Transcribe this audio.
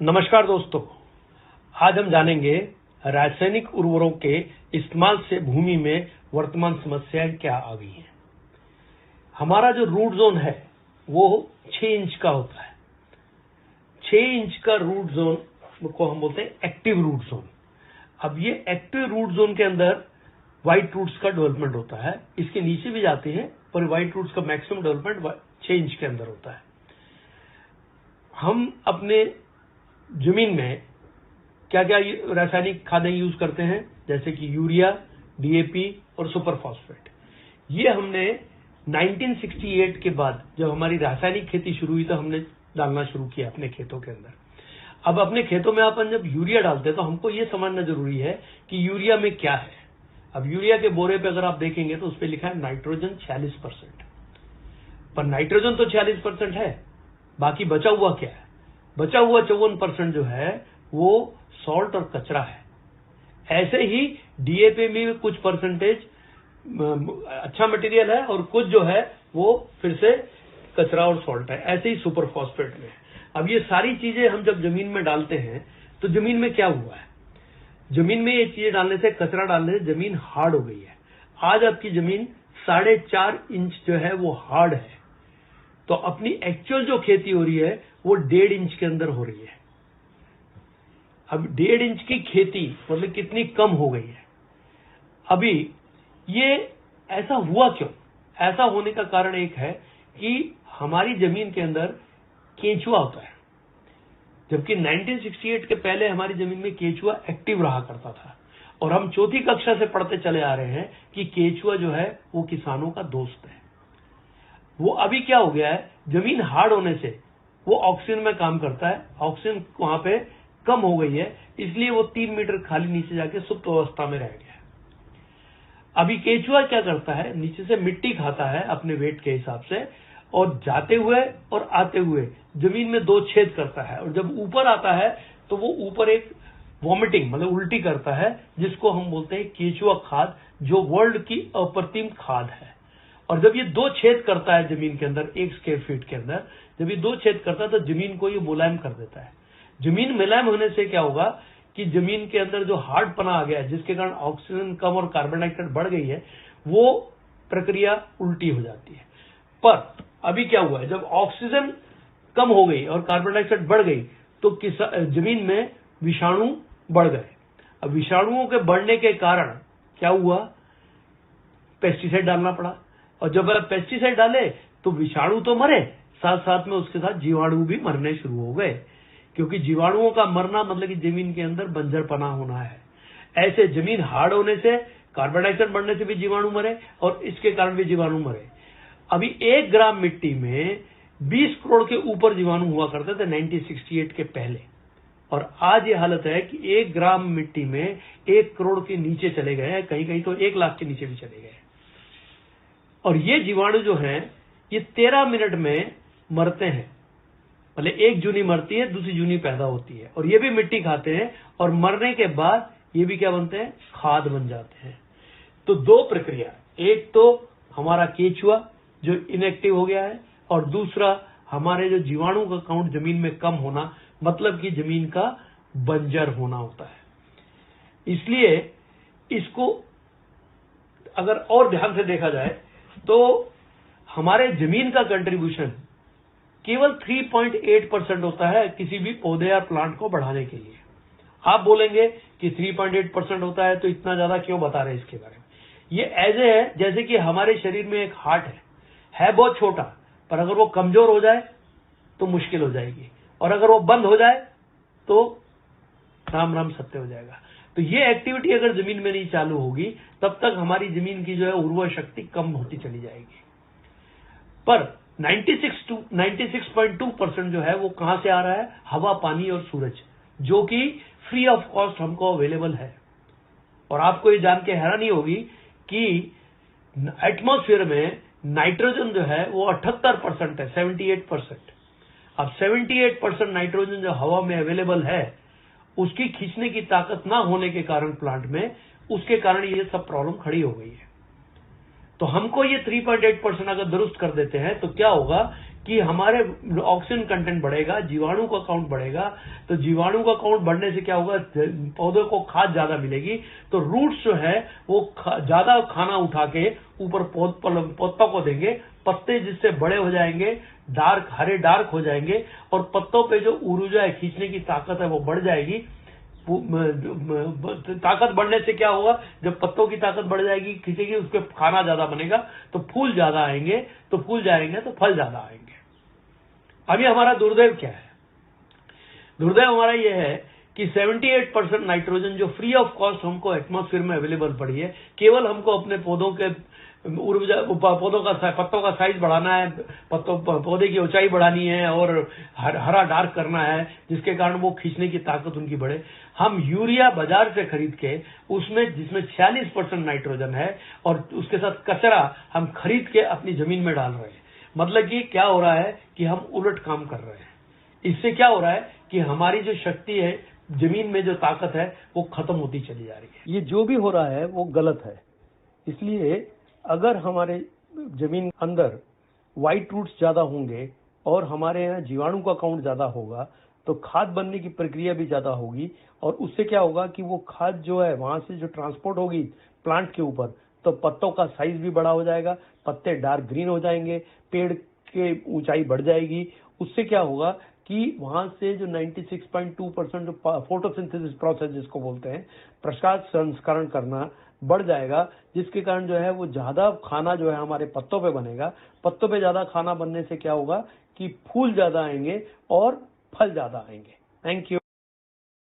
नमस्कार दोस्तों, आज हम जानेंगे रासायनिक उर्वरकों के इस्तेमाल से भूमि में वर्तमान समस्याएं क्या आ गई हैं। हमारा जो रूट जोन है वो 6 इंच का होता है। 6 इंच का रूट जोन को हम बोलते हैं एक्टिव रूट जोन। अब ये एक्टिव रूट जोन के अंदर व्हाइट रूट्स का डेवलपमेंट होता है, इसके नीचे भी जाते हैं पर व्हाइट रूट्स का मैक्सिमम डेवलपमेंट 6 इंच के अंदर होता है। हम अपने जमीन में क्या क्या रासायनिक खादें यूज करते हैं, जैसे कि यूरिया, डीएपी और सुपर फॉस्फेट। ये हमने 1968 के बाद जब हमारी रासायनिक खेती शुरू हुई तो हमने डालना शुरू किया अपने खेतों के अंदर। अब अपने खेतों में अपन जब यूरिया डालते हैं तो हमको ये समझना जरूरी है कि यूरिया में क्या है। अब यूरिया के बोरे पे अगर आप देखेंगे तो उस पर लिखा है नाइट्रोजन 46%, पर नाइट्रोजन तो 46% है, बाकी बचा हुआ क्या है? बचा हुआ 54% जो है वो सॉल्ट और कचरा है। ऐसे ही डीएपी में कुछ परसेंटेज अच्छा मटेरियल है और कुछ जो है वो फिर से कचरा और सॉल्ट है। ऐसे ही सुपर फॉस्फेट में। अब ये सारी चीजें हम जब जमीन में डालते हैं तो जमीन में क्या हुआ है? जमीन में ये चीजें डालने से, कचरा डालने से जमीन हार्ड हो गई है। आज आपकी जमीन 4.5 इंच जो है वो हार्ड है, तो अपनी एक्चुअल जो खेती हो रही है वो 1.5 इंच के अंदर हो रही है। अब 1.5 इंच की खेती मतलब कितनी कम हो गई है। अभी ये ऐसा हुआ क्यों? ऐसा होने का कारण एक है कि हमारी जमीन के अंदर केंचुआ होता है, जबकि 1968 के पहले हमारी जमीन में केंचुआ एक्टिव रहा करता था। और हम चौथी कक्षा से पढ़ते चले आ रहे हैं कि केंचुआ जो है वो किसानों का दोस्त है। वो अभी क्या हो गया है, जमीन हार्ड होने से वो ऑक्सीजन में काम करता है, ऑक्सीजन वहां पे कम हो गई है, इसलिए वो 3 मीटर खाली नीचे जाके सुप्त अवस्था में रह गया है। अभी केंचुआ क्या करता है, नीचे से मिट्टी खाता है अपने वेट के हिसाब से, और जाते हुए और आते हुए जमीन में 2 छेद करता है, और जब ऊपर आता है तो वो ऊपर एक वॉमिटिंग मतलब उल्टी करता है, जिसको हम बोलते हैं केंचुआ खाद, जो वर्ल्ड की अप्रतिम खाद है। और जब ये 2 छेद करता है जमीन के अंदर 1 स्क्वायर फीट के अंदर, जब ये 2 छेद करता है तो जमीन को ये मुलायम कर देता है। जमीन मुलायम होने से क्या होगा कि जमीन के अंदर जो हार्ड पना आ गया है, जिसके कारण ऑक्सीजन कम और कार्बन डाइऑक्साइड बढ़ गई है, वो प्रक्रिया उल्टी हो जाती है। पर अभी क्या हुआ है, जब ऑक्सीजन कम हो गई और कार्बन डाइऑक्साइड बढ़ गई तो जमीन में विषाणु बढ़ गए। अब विषाणुओं के बढ़ने के कारण क्या हुआ, पेस्टिसाइड डालना पड़ा, और जब आप पेस्टिसाइड डाले तो विषाणु तो मरे, साथ साथ में उसके साथ जीवाणु भी मरने शुरू हो गए, क्योंकि जीवाणुओं का मरना मतलब कि जमीन के अंदर बंजरपना होना है। ऐसे जमीन हार्ड होने से, कार्बन डाइऑक्साइड बढ़ने से भी जीवाणु मरे और इसके कारण भी जीवाणु मरे। अभी 1 ग्राम मिट्टी में 20 करोड़ के ऊपर जीवाणु हुआ करते थे 1968 के पहले, और आज ये हालत है कि 1 ग्राम मिट्टी में 1 करोड़ के नीचे चले गए हैं, कहीं कहीं तो 1 लाख के नीचे भी चले गए। और ये जीवाणु जो हैं ये 13 मिनट में मरते हैं, मतलब एक जूनी मरती है, दूसरी जूनी पैदा होती है, और ये भी मिट्टी खाते हैं, और मरने के बाद ये भी क्या बनते हैं, खाद बन जाते हैं। तो 2 प्रक्रिया, एक तो हमारा केंचुआ जो इनएक्टिव हो गया है, और दूसरा हमारे जो जीवाणु का काउंट जमीन में कम होना, मतलब कि जमीन का बंजर होना होता है। इसलिए इसको अगर और ध्यान से देखा जाए तो हमारे जमीन का कंट्रीब्यूशन केवल 3.8% होता है किसी भी पौधे या प्लांट को बढ़ाने के लिए। आप बोलेंगे कि 3.8% होता है तो इतना ज्यादा क्यों बता रहे हैं इसके बारे में? ये ऐसे है जैसे कि हमारे शरीर में एक हार्ट है बहुत छोटा, पर अगर वो कमजोर हो जाए तो मुश्किल हो जाएगी, और अगर वो बंद हो जाए तो राम राम सत्य हो जाएगा। तो ये एक्टिविटी अगर जमीन में नहीं चालू होगी तब तक हमारी जमीन की जो है उर्वर शक्ति कम होती चली जाएगी। पर 96.2% जो है वो कहां से आ रहा है? हवा, पानी और सूरज, जो कि फ्री ऑफ कॉस्ट हमको अवेलेबल है। और आपको ये जान के हैरानी होगी कि एटमॉस्फेयर में नाइट्रोजन जो है वो 78% है, 78%। अब 78% नाइट्रोजन जो हवा में अवेलेबल है, उसकी खींचने की ताकत ना होने के कारण प्लांट में, उसके कारण ये सब प्रॉब्लम खड़ी हो गई है। तो हमको ये 3.8% अगर दुरुस्त कर देते हैं तो क्या होगा कि हमारे ऑक्सीजन कंटेंट बढ़ेगा, जीवाणु का काउंट बढ़ेगा। तो जीवाणु का काउंट बढ़ने से क्या होगा, पौधे को खाद ज्यादा मिलेगी। तो रूट्स जो है वो ज्यादा खाना उठा के ऊपर पत्तों को देंगे, पत्ते जिससे बड़े हो जाएंगे, डार्क हरे डार्क हो जाएंगे, और पत्तों पे जो ऊर्जा है, खींचने की ताकत है, वो बढ़ जाएगी। ताकत बढ़ने से क्या होगा, जब पत्तों की ताकत बढ़ जाएगी, खींचेगी, उसके खाना ज्यादा बनेगा, तो फूल ज्यादा आएंगे, तो फूल जाएंगे तो फल ज्यादा आएंगे। अभी हमारा दुर्दैव क्या है? दुर्दैव हमारा यह है कि 78% नाइट्रोजन जो फ्री ऑफ कॉस्ट हमको एटमॉस्फेयर में अवेलेबल पड़ी है, केवल हमको अपने पौधों के पत्तों का साइज बढ़ाना है, पौधे की ऊंचाई बढ़ानी है और हरा डार्क करना है, जिसके कारण वो खींचने की ताकत उनकी बढ़े। हम यूरिया बाजार से खरीद के जिसमें 46% नाइट्रोजन है, और उसके साथ कचरा हम खरीद के अपनी जमीन में डाल रहे हैं। मतलब कि क्या हो रहा है कि हम उलट काम कर रहे हैं। इससे क्या हो रहा है कि हमारी जो शक्ति है, जमीन में जो ताकत है, वो खत्म होती चली जा रही है। ये जो भी हो रहा है वो गलत है। इसलिए अगर हमारे जमीन अंदर व्हाइट रूट्स ज्यादा होंगे और हमारे यहाँ जीवाणु का काउंट ज्यादा होगा, तो खाद बनने की प्रक्रिया भी ज्यादा होगी, और उससे क्या होगा कि वो खाद जो है वहां से जो ट्रांसपोर्ट होगी प्लांट के ऊपर, तो पत्तों का साइज भी बड़ा हो जाएगा, पत्ते डार्क ग्रीन हो जाएंगे, पेड़ के ऊंचाई बढ़ जाएगी। उससे क्या होगा कि वहां से जो 96.2% फोटोसिंथेसिस प्रोसेस जिसको बोलते हैं, प्रकाश संस्करण करना बढ़ जाएगा, जिसके कारण जो है वो ज्यादा खाना जो है हमारे पत्तों पे बनेगा। पत्तों पे ज्यादा खाना बनने से क्या होगा कि फूल ज्यादा आएंगे और फल ज्यादा आएंगे। Thank you.